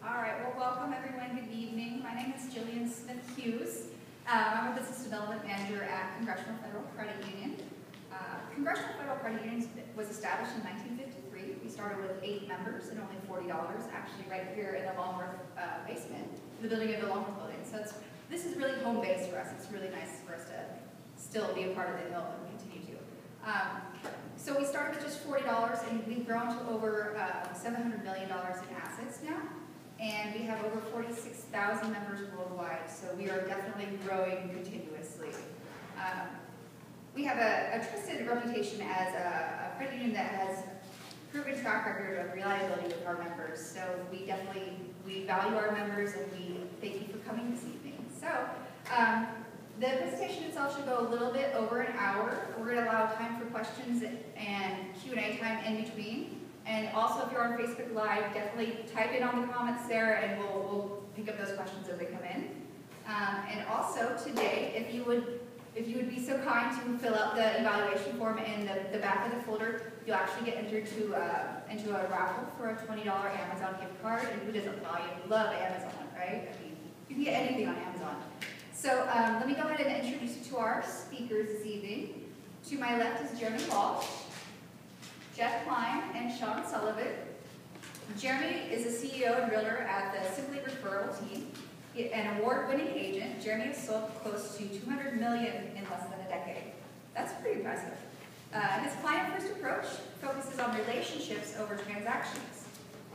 All right, well, welcome everyone. Good evening. My name is Jillian Smith Hughes. I'm a Business Development Manager at Congressional Federal Credit Union. Congressional Federal Credit Union was established in 1953. We started with 8 members and only $40, actually right here in the Longworth basement, the building of the Longworth building. So this is really home base for us. It's really nice for us to still be a part of the Hill and continue to. So we started with just $40 and we've grown to over $700 million in assets now. And we have over 46,000 members worldwide, so we are definitely growing continuously. We have a trusted reputation as a credit union that has proven track record of reliability with our members. So we value our members, and we thank you for coming this evening. So the presentation itself should go a little bit over an hour. We're going to allow time for questions and Q&A time in between. And also, if you're on Facebook Live, definitely type in on the comments there, and we'll pick up those questions as they come in. And also today, if you would be so kind to fill out the evaluation form in the back of the folder, you'll actually get entered into a raffle for a $20 Amazon gift card. And who doesn't love Amazon, right? I mean, you can get anything on Amazon. So let me go ahead and introduce you to our speakers this evening. To my left is Jeremy Walsh, Jeff Klein, and Sean Sullivan. Jeremy is a CEO and realtor at the Simply Referral team. An award-winning agent, Jeremy has sold close to $200 million in less than a decade. That's pretty impressive. His client-first approach focuses on relationships over transactions,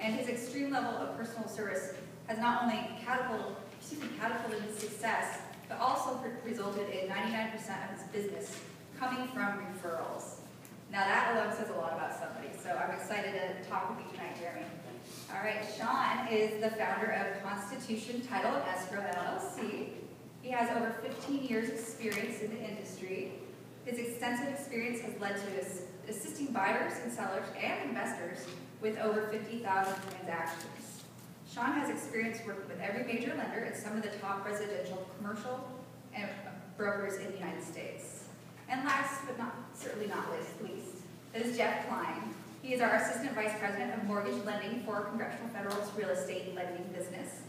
and his extreme level of personal service has not only catapulted his success, but also resulted in 99% of his business coming from referrals. Now that alone says a lot about somebody, so I'm excited to talk with you tonight, Jeremy. All right, Sean is the founder of Constitution Title and Escrow LLC. He has over 15 years experience in the industry. His extensive experience has led to assisting buyers and sellers and investors with over 50,000 transactions. Sean has experience working with every major lender and some of the top residential, commercial, and brokers in the United States. And last but certainly not least, is Jeff Klein. He is our Assistant Vice President of Mortgage Lending for Congressional Federal's real estate lending business.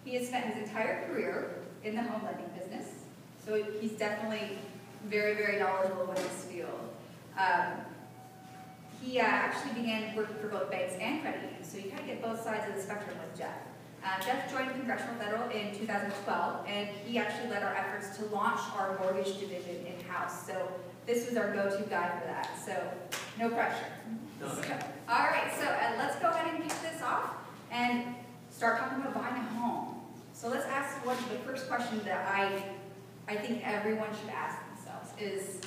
He has spent his entire career in the home lending business, so he's definitely very, very knowledgeable in this field. He actually began working for both banks and credit unions, so you kind of get both sides of the spectrum with Jeff. Jeff joined Congressional Federal in 2012, and he actually led our efforts to launch our mortgage division in-house. So this was our go-to guy for that, so no pressure. No. All right, so let's go ahead and kick this off and start talking about buying a home. So let's ask the first question that I think everyone should ask themselves is,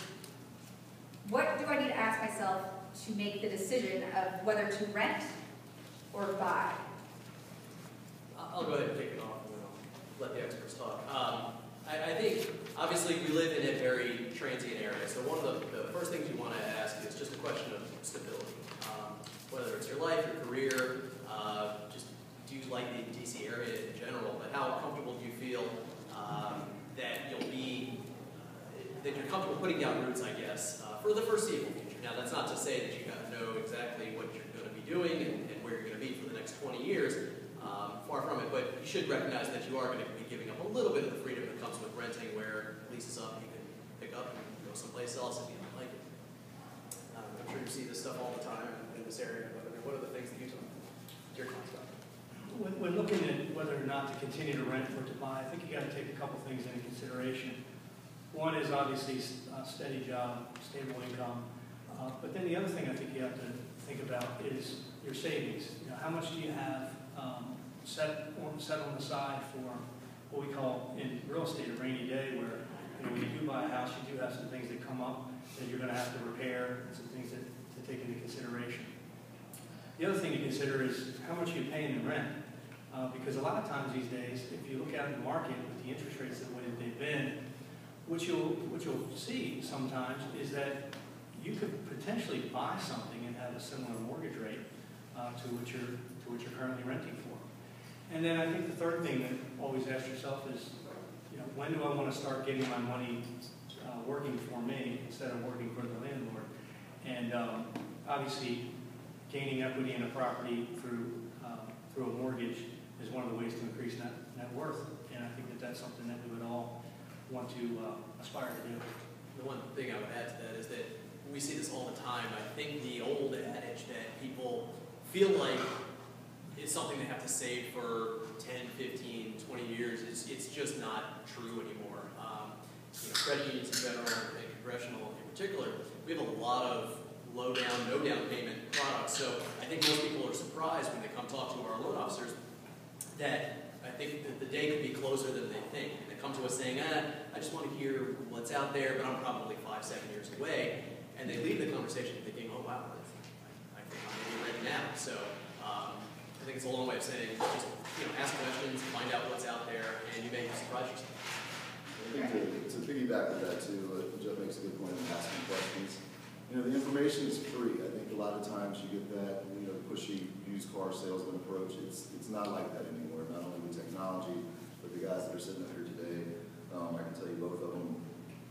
what do I need to ask myself to make the decision of whether to rent or buy? I'll go ahead and kick it off, and then I'll let the experts talk. I think, obviously, we live in a very transient area, so one of the first things you want to ask is just a question of stability. Whether it's your life, your career, just do you like the D.C. area in general, but how comfortable do you feel that you're comfortable putting down roots, I guess, for the foreseeable future. Now, that's not to say that you got to know exactly what you're going to be doing and where you're going to be for the next 20 years. Far from it, but you should recognize that you are going to be giving up a little bit of the freedom that comes with renting, where lease is up, you can pick up and go someplace else if you don't like it. I'm sure you see this stuff all the time in this area, but I mean, what are the things that you talk about? Your concept. When looking at whether or not to continue to rent or to buy, I think you got to take a couple things into consideration. One is obviously a steady job, stable income, but then the other thing I think you have to think about is your savings. You know, how much do you have set on the side for what we call in real estate a rainy day, where when you do buy a house, you do have some things that come up that you're going to have to repair, and some things to take into consideration. The other thing to consider is how much you're paying in rent, because a lot of times these days, if you look out in the market with the interest rates the way that they've been, what you'll see sometimes is that you could potentially buy something and have a similar mortgage rate to what you're currently renting for. And then I think the third thing that always ask yourself is, when do I want to start getting my money working for me instead of working for the landlord? And obviously, gaining equity in a property through a mortgage is one of the increasing that worth. And I think that that's something that we would all want to aspire to do. The one thing I would add to that is that we see this all the time. I think the old adage that people feel like it's something they have to save for 10, 15, 20 years, it's just not true anymore. Credit unions in general and Congressional in particular, we have a lot of low down, no down payment products. So I think most people are surprised when they come talk to our loan officers that I think that the day could be closer than they think. And they come to us saying, I just want to hear what's out there, but I'm probably 5, 7 years away. And they leave the conversation thinking, oh wow, I think I'm maybe ready now. So I think it's a long way of saying, just ask questions, find out what's out there, and you may surprise yourself. I think to piggyback with that too, Jeff makes a good point in asking questions. The information is free. I think a lot of times you get that, pushy used car salesman approach. It's not like that anymore. Not only with technology, but the guys that are sitting up here today, I can tell you both of them,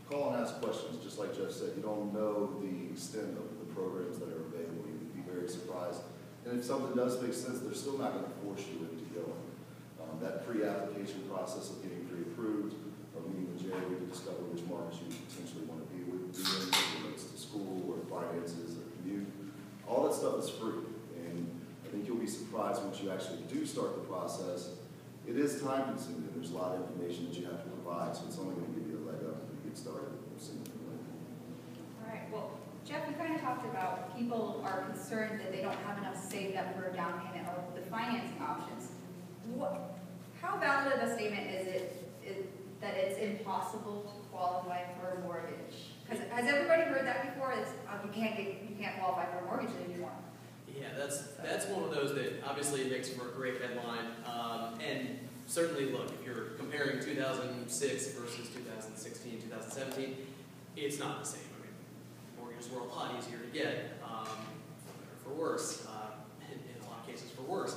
call and ask questions. Just like Jeff said, you don't know the extent of the programs that are available. You would be very surprised. And if something does make sense, they're still not going to force you into going. That pre-application process of getting pre-approved, or meeting with Jerry to discover which markets you potentially want to be in, whether it's to school or finances or commute, all that stuff is free. And I think you'll be surprised once you actually do start the process. It is time consuming. There's a lot of information that you have to provide, so it's only going to give you a leg up when you get started. All right, well, Jeff, you kind of talked about people are concerned that they don't have enough saved up for a down payment or the financing options. How valid of a statement is it that it's impossible to qualify for a mortgage? Because has everybody heard that before? It's, you can't qualify for a mortgage anymore. Yeah, that's one of those that obviously makes for a great headline. And certainly, look, if you're comparing 2006 versus 2016, 2017, it's not the same. I mean, mortgages were a lot easier to get, for better or for worse, in a lot of cases for worse.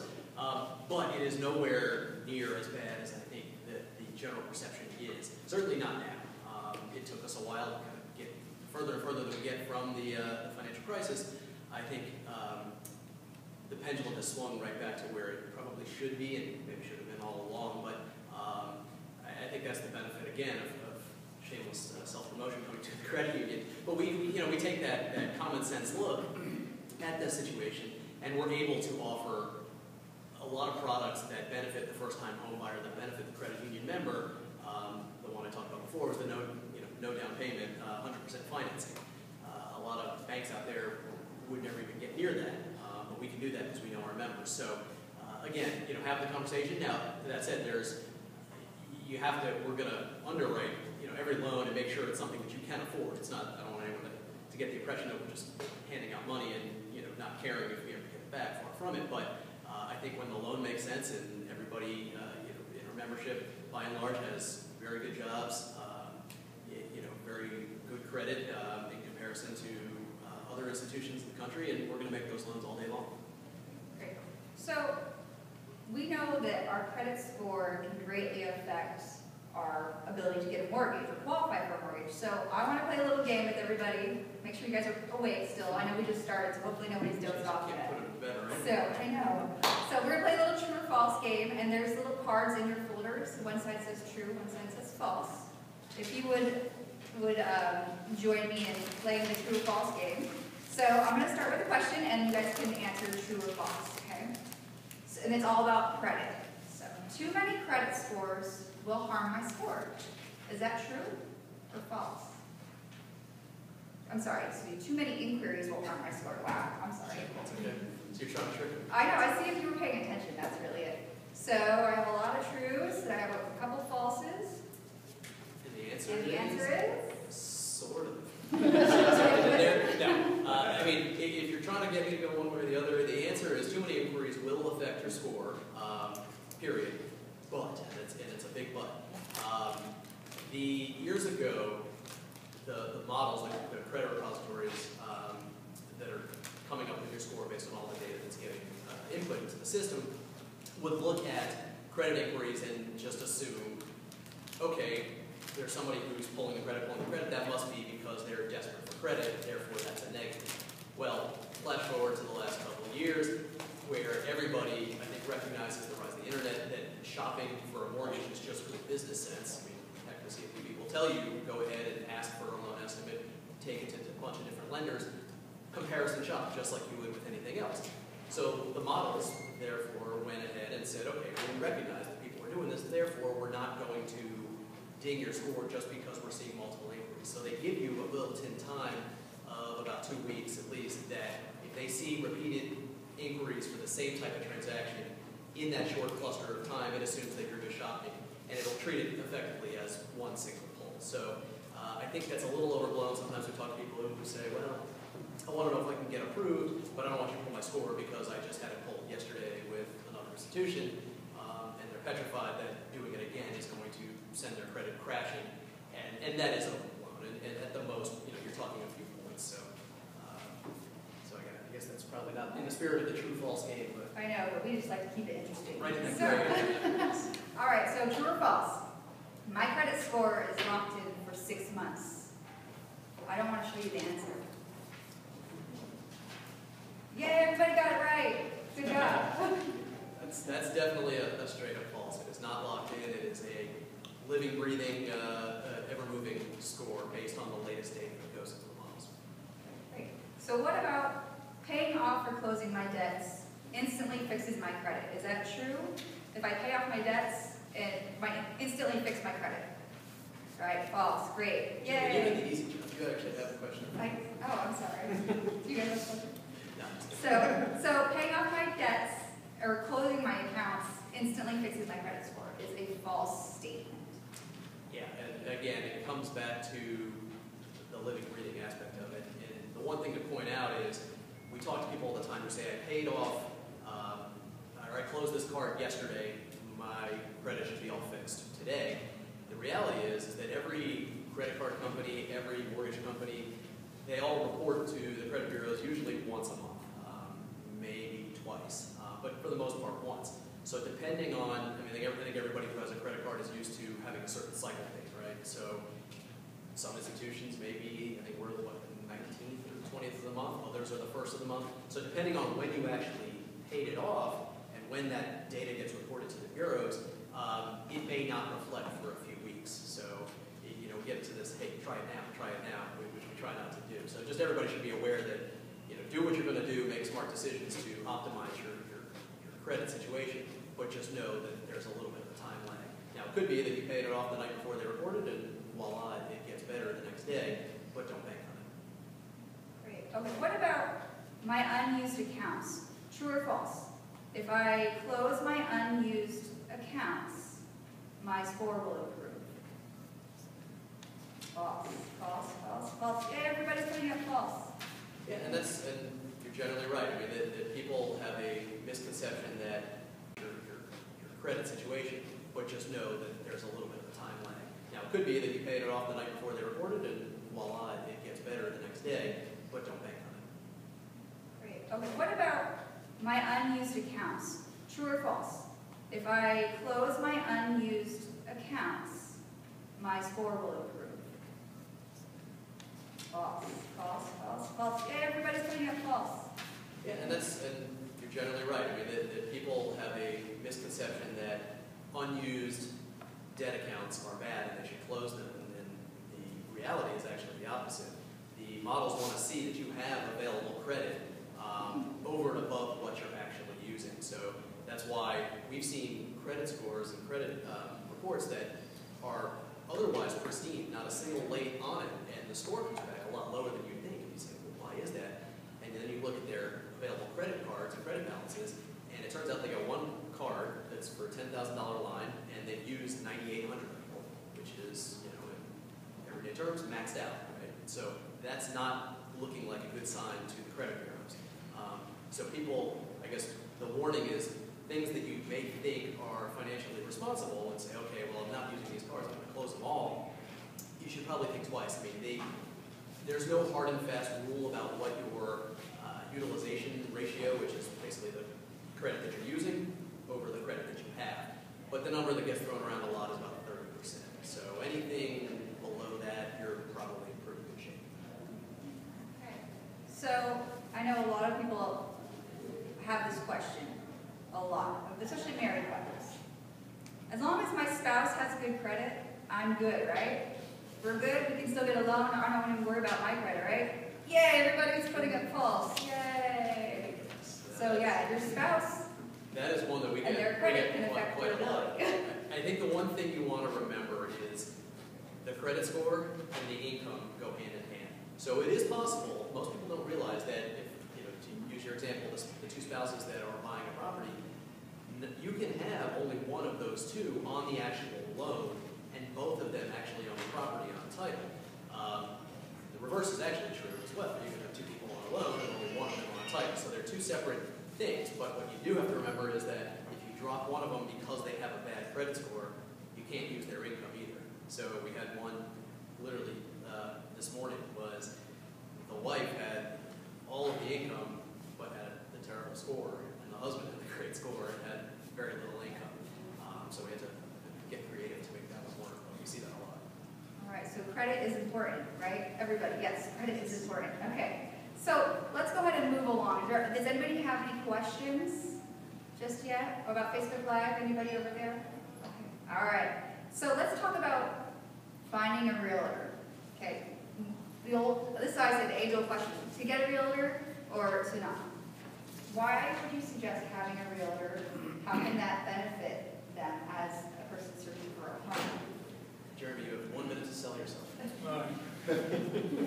But it is nowhere near as bad as I think that the general perception is. Certainly not now. It took us a while to kind of get further and further than we get from the financial crisis. I think the pendulum has swung right back to where it probably should be, and maybe should have been all along. But I think that's the benefit again of shameless self-promotion coming to the credit union. But we take that common sense look at the situation, and we're able to offer a lot of products that benefit the first-time home buyer, that benefit the credit union member. The one I talked about before was the no down payment, 100% financing. A lot of banks out there would never even get near that, but we can do that because we know our members. So again, have the conversation. Now, that said, we're going to underwrite, every loan and make sure it's something that you can afford. It's not, I don't want anyone to get the impression that we're just handing out money and not caring if we ever get it back. Far from it, but I think when the loan makes sense and everybody in our membership, by and large, has very good jobs, very good credit in comparison to other institutions in the country, and we're going to make those loans all day long. Great. So we know that our credit score can greatly affect our ability to get a mortgage or qualify for a mortgage. So I want to play a little game with everybody. Make sure you guys are awake still. I know we just started, so hopefully nobody's dozed off yet. So I know. So we're going to play a little true or false game, and there's little cards in your folders. One side says true, one side says false. If you would join me in playing the true or false game. So I'm going to start with a question, and you guys can answer true or false, okay? So, and it's all about credit. So too many credit scores will harm my score. Is that true or false? I'm sorry, too many inquiries will harm my score. Wow, I'm sorry. That's okay. So you're trying to trick me. I know, I see if you were paying attention, that's really it. So I have a lot of trues, and I have a couple falses. And the answer And the answer is? Sort of. No. I mean, if you're trying to get me to go one way or the other, the answer is too many inquiries will affect your score, period. But, and it's a big but. Years ago, the models, the credit repositories that are coming up with your score based on all the data that's getting input into the system, would look at credit inquiries and just assume, okay, there's somebody who's pulling the credit, that must be because they're desperate for credit, therefore that's a negative. Well, flash forward to the last couple of years, where everybody, I think, recognizes the rise of the internet, that shopping for a mortgage is just good business sense. I mean, heck, the CFPB will tell you, go ahead and ask for a loan estimate, take it to a bunch of different lenders, comparison shop, just like you would with anything else. So the models, therefore, went ahead and said, okay, well, we recognize that people are doing this, therefore, we're not going to ding your score just because we're seeing multiple inquiries. So they give you a built-in time of about 2 weeks at least, that if they see repeated inquiries for the same type of transaction in that short cluster of time, it assumes that you're just shopping, and it'll treat it effectively as one single pull. So I think that's a little overblown. Sometimes we talk to people who say, well, I want to know if I can get approved, but I don't want you to pull my score because I just had it pulled yesterday with another institution, and they're petrified that doing it again is going to send their credit crashing, and that is overblown. And at the most, you're talking a few points. So, again, I guess that's probably not in the spirit of the true-false game, but I know, but we just like to keep it interesting. right in that So- gray. All right, so true or false? My credit score is locked in for 6 months. I don't want to show you the answer. Yay, everybody got it right. Good job. That's definitely a straight up false. It is not locked in. It is a living, breathing, ever-moving score based on the latest data that goes into the models. Great. So what about paying off or closing my debts instantly fixes my credit? Is that true? If I pay off my debts, it might instantly fix my credit. Right? False. Great. You Yay. did the easy job. You actually have a question. I'm sorry. Do you guys have a question? No, I'm just kidding. So paying off my debts or closing my accounts instantly fixes my credit score is a false statement. Yeah, and again, it comes back to the living, breathing aspect of it. And the one thing to point out is we talk to people all the time who say, I paid off, or I closed this card yesterday, my credit should be all fixed today. The reality is that every credit card company, every mortgage company, they all report to the credit bureaus usually once a month, maybe twice, but for the most part once. So depending on, I think everybody who has a credit card is used to having a certain cycle date, right? So some institutions maybe, I think we're the 19th or 20th of the month, others are the 1st of the month. So depending on when you actually paid it off and when that data gets reported to the bureaus, it may not reflect for a few weeks. So, get to this, hey, try it now, which we try not to do. So just everybody should be aware that, do what you're going to do, make smart decisions to optimize your credit situation, but just know that there's a little bit of a time lag. Now, it could be that you paid it off the night before they reported, and voila, it gets better the next day, but don't bank on it. Great. Okay, what about my unused accounts? True or false? If I close my unused accounts, my score will improve. False, false, false, false. Yeah, everybody's putting up false. Yeah, and you're generally right. I mean, that people have a misconception that your credit situation, but just know that there's a little bit of a time lag. Now, it could be that you paid it off the night before they reported, and voila, it gets better the next day, but don't bank on it. Great. Okay, what about my unused accounts? True or false? If I close my unused accounts, my score will improve. False, false, false, false. Yeah, everybody's putting up false. Yeah, and you're generally right. I mean, that people have a misconception that unused debt accounts are bad and they should close them, and the reality is actually the opposite. The models want to see that you have available credit over and above what you're actually using. So that's why we've seen credit scores and credit reports that are otherwise pristine, not a single late on it, and the score comes back a lot lower than you'd think. And you say, well, why is that? And then you look at their available credit cards and credit balances, and it turns out they got one card that's for a $10,000 line, and they've used $9,800, which is, in everyday terms, maxed out, right? So that's not looking like a good sign to the credit bureaus. So people, I guess the warning is things that you may think are financially responsible and say, okay, well, I'm not using these cards, I'm going to close them all. You should probably think twice. I mean, there's no hard and fast rule about what your utilization ratio, which is basically the credit that you're using over the credit that you have. But the number that gets thrown around a lot is about 30%. So anything below that, you're probably in pretty good shape. Okay. So I know a lot of people have this question, a lot, especially married couples. As long as my spouse has good credit, I'm good, right? We're good, we can still get a loan, I don't even worry about my credit, right? Yay, everybody's putting up false, yay! So yeah, your spouse That is one that we and get, their we credit get can affect quite your a lot. ability. I think the one thing you want to remember is the credit score and the income go hand in hand. So it is possible, most people don't realize that if, to use your example, the two spouses that are buying a property, you can have only one of those two on the actual loan, and both of them actually own the property on the title. The reverse is actually true as well. You can have two people on a loan and only one of them on a title. So they're two separate things, but what you do have to remember is that if you drop one of them because they have a bad credit score, you can't use their income either. So we had one literally this morning was the wife had all of the income but had the terrible score, and the husband had the great score and had very little income. So we had to get creative to make that one work, but we see that a lot. All right, so credit is important, right? Everybody, yes, credit is important. Okay, so let's go ahead and move along. Does anybody have any questions just yet about Facebook Live? Anybody over there? Okay. All right, so let's talk about finding a realtor. Okay, this guy's an age-old question: to get a realtor or to not? Why would you suggest having a realtor? How can that benefit them as a person searching for a home? Jeremy, you have 1 minute to sell yourself.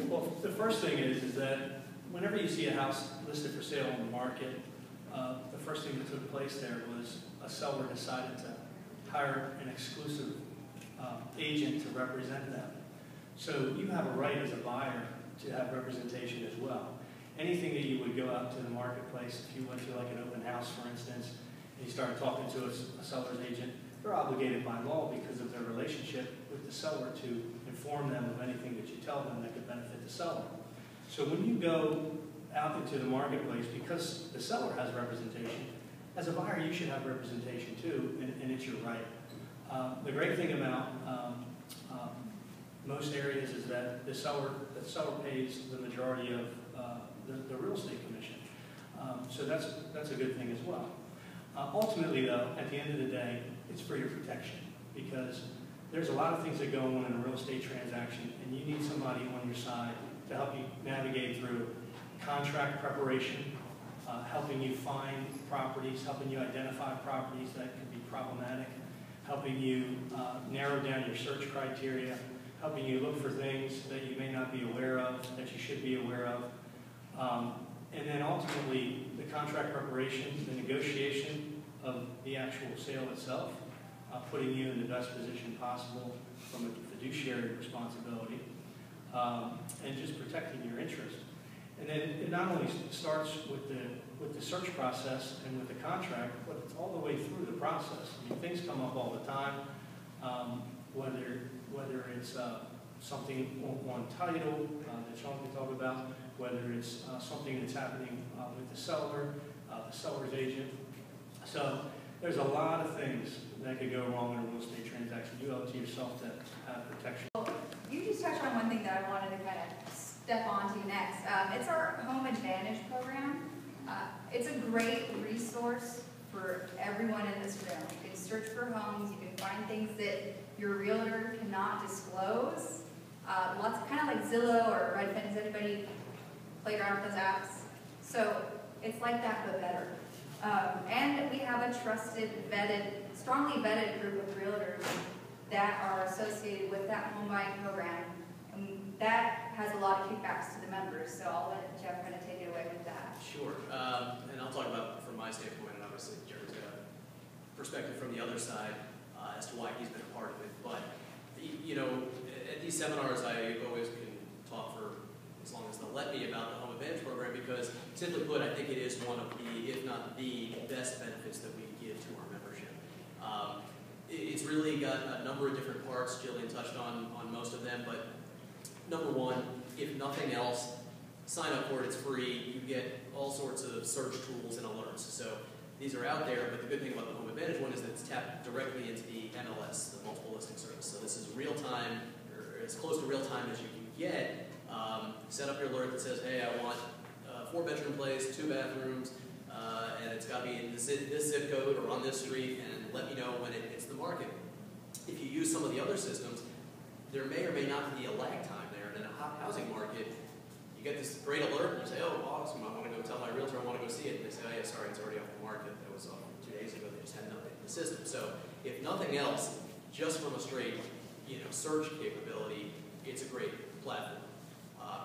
Well, the first thing is that whenever you see a house listed for sale on the market, the first thing that took place there was a seller decided to hire an exclusive agent to represent them. So you have a right as a buyer to have representation as well. Anything that you would go out to the marketplace, if you went to like an open house, for instance, and you started talking to a seller's agent, they're obligated by law because of their relationship with the seller to inform them of anything that you tell them that could benefit the seller. So when you go out into the marketplace, because the seller has representation, as a buyer you should have representation too, and it's your right. The great thing about most areas is that the seller pays the majority of the real estate commission. So that's a good thing as well. Ultimately though, at the end of the day, it's for your protection, because there's a lot of things that go on in a real estate transaction, and you need somebody on your side to help you navigate through contract preparation, helping you find properties, helping you identify properties that could be problematic, helping you narrow down your search criteria, helping you look for things that you may not be aware of, that you should be aware of. And then ultimately, the contract preparation, the negotiation of the actual sale itself, putting you in the best position possible from a fiduciary responsibility, and just protecting your interest. And then it not only starts with the search process and with the contract, but it's all the way through the process. I mean, things come up all the time, whether it's something on title that Sean can talk about, whether it's something that's happening with the seller's agent. So there's a lot of things that could go wrong in a real estate transaction. You owe it to yourself to have protection. Well, you just touched on one thing that I wanted to kind of step onto next. It's our Home Advantage program. It's a great resource for everyone in this room. You can search for homes, you can find things that your realtor cannot disclose. Lots of, kind of like Zillow or Redfin. Has anybody played around with those apps? So it's like that, but better. And we have a trusted, strongly vetted group of realtors that are associated with that home buying program. And that has a lot of kickbacks to the members. So I'll let Jeff kind of take it away with that. Sure, and I'll talk about from my standpoint, and obviously Jerry's got a perspective from the other side as to why he's been a part of it. But, at these seminars, I always can talk for as long as they'll let me about the Home Advantage program, because simply put, I think it is one of the, if not the best benefits that we give to our membership. It's really got a number of different parts. Jillian touched on most of them, but number one, if nothing else, sign up for it, it's free. You get all sorts of search tools and alerts. So these are out there, but the good thing about the Home Advantage one is that it's tapped directly into the MLS, the multiple listing service. So this is real time, or as close to real time as you can get. Set up your alert that says, hey, I want a 4-bedroom place, 2 bathrooms, and it's got to be in this zip code or on this street, and let me know when it hits the market. If you use some of the other systems, there may or may not be a lag time there. And in a hot housing market, you get this great alert, and you say, oh, awesome, I want to go tell my realtor I want to go see it. And they say, oh, yeah, sorry, it's already off the market. That was off 2 days ago. They just hadn't updated the system. So if nothing else, just from a straight search capability, it's a great platform.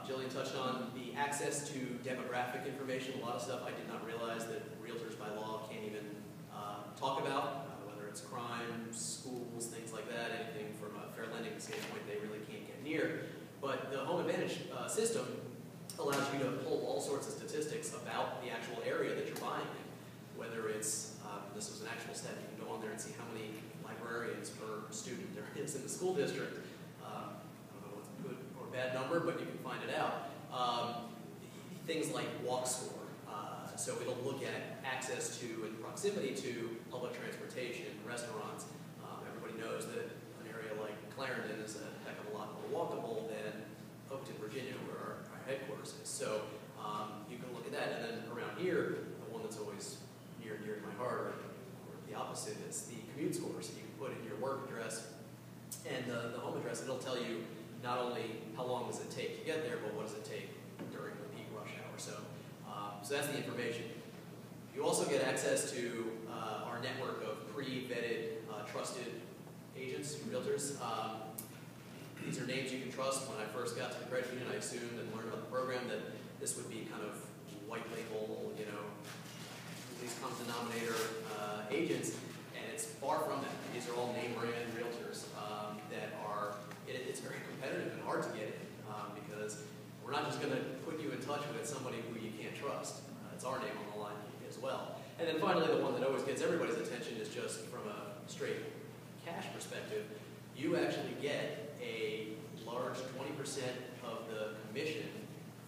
Jillian touched on the access to demographic information. A lot of stuff I did not realize that realtors by law can't even talk about, whether it's crime, schools, things like that, anything from a fair lending standpoint they really can't get near. But the Home Advantage system allows you to pull all sorts of statistics about the actual area that you're buying in. Whether it's, this was an actual stat, you can go on there and see how many librarians per student there is in the school district. I don't know what's a good or bad number, but you can find it out. Things like walk score. So it'll look at access to and proximity to public transportation, restaurants. Everybody knows that an area like Clarendon is a heck of a lot more walkable than Oakton, Virginia, where our headquarters is. So you can look at that. And then around here, the one that's always near and dear to my heart, or the opposite, is the commute score. So you can put in your work address and the home address. It'll tell you not only how long does it take to get there, but what does it take during the peak rush hour. So that's the information. You also get access to our network of pre-vetted, trusted agents, realtors. These are names you can trust. When I first got to the credit union, I assumed and learned about the program that this would be kind of white label, least common denominator agents, and it's far from that. These are all name brand realtors that are, it's very competitive and hard to get in because we're not just going to put you in touch with somebody who you can't trust. It's our name on the line as well. And then finally, the one that always gets everybody's attention is just from a straight cash perspective. You actually get a large 20% of the commission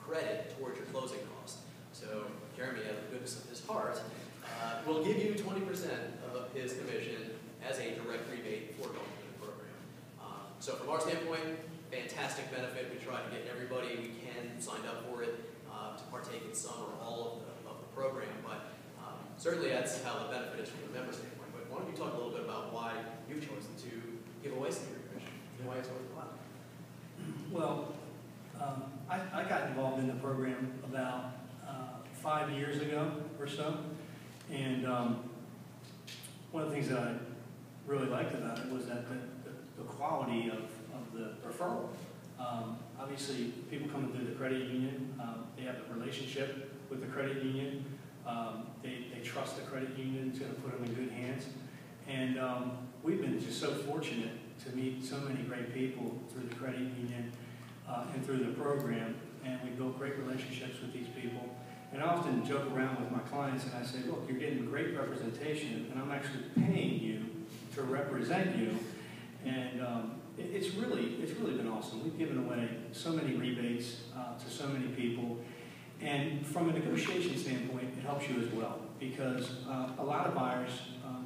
credit towards your closing cost. So Jeremy, out of the goodness of his heart, will give you 20% of his commission as a direct rebate for going through the program. So from our standpoint, fantastic benefit. We try to get everybody we can signed up for it to partake in some or all of the program. But certainly that's how the benefit is from the member standpoint. But why don't you talk a little bit about why you've chosen to give away some of your commission and why it's worthwhile? Well, I got involved in the program about 5 years ago or so, and one of the things that I really liked about it was that the quality of the referral. Obviously, people coming through the credit union, they have a relationship with the credit union. They trust the credit union is going to put them in good hands, and we've been just so fortunate to meet so many great people through the credit union and through the program, and we built great relationships with these people. And I often joke around with my clients and I say, look, you're getting great representation and I'm actually paying you to represent you. And it's really been awesome. We've given away so many rebates to so many people. And from a negotiation standpoint, it helps you as well, because a lot of buyers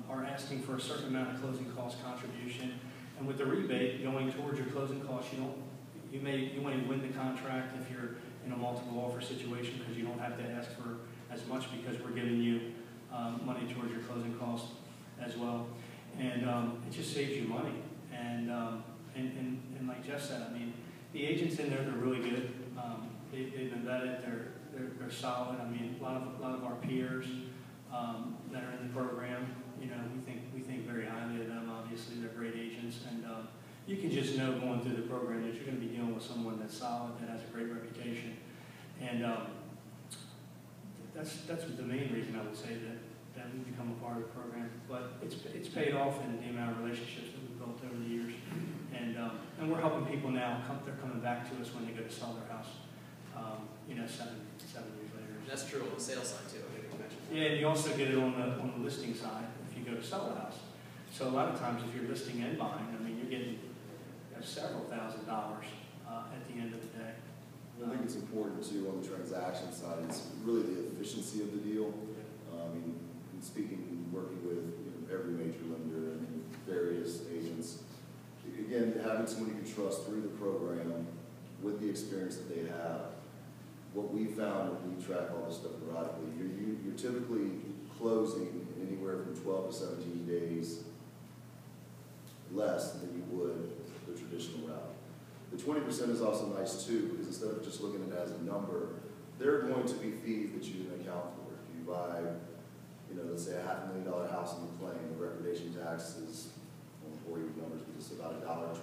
are asking for a certain amount of closing cost contribution. And with the rebate going towards your closing costs, you may win the contract if you're in a multiple offer situation, because you don't have to ask for as much, because we're giving you money towards your closing costs as well. And it just saves you money. And like Jeff said, I mean, the agents in there, they're really good. They've been vetted. They're solid. I mean, a lot of our peers that are in the program, we think very highly of them. Obviously, they're great agents, and you can just know going through the program that you're going to be dealing with someone that's solid, that has a great reputation, and that's the main reason I would say that we've become a part of the program. But it's paid off in the amount of relationships that we've built over the years, and we're helping people now. They're coming back to us when they go to sell their house. 7 years later. That's true on the sales side too. I think you mentioned that. Yeah, and you also get it on the listing side if you go to sell a house. So a lot of times, if you're listing and buying, I mean, you're getting several $1,000s at the end of the day. I think it's important too on the transaction side. It's really the efficiency of the deal. Working with every major lender and various agents. Again, having someone you can trust through the program with the experience that they have. What we found when we track all this stuff periodically, you're typically closing in anywhere from 12 to 17 days less than you would the traditional route. The 20% is also nice too, because instead of just looking at it as a number, there are going to be fees that you didn't account for. If you buy, let's say $500,000 house in McLean, the recordation tax is, I won't bore you with numbers, but it's about $1.20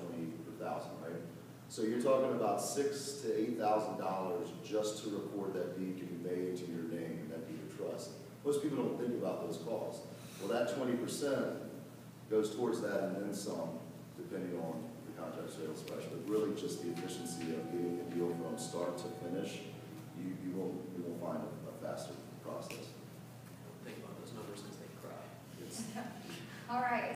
per thousand, right? So you're talking about $6,000 to $8,000 just to record that deed to convey into your name, that deed of trust. Most people don't think about those costs. Well, that 20% goes towards that and then some, depending on the contract sales price. But really just the efficiency of getting the deal from start to finish, you will find a faster process. Think about those numbers because they cry. It's, All right.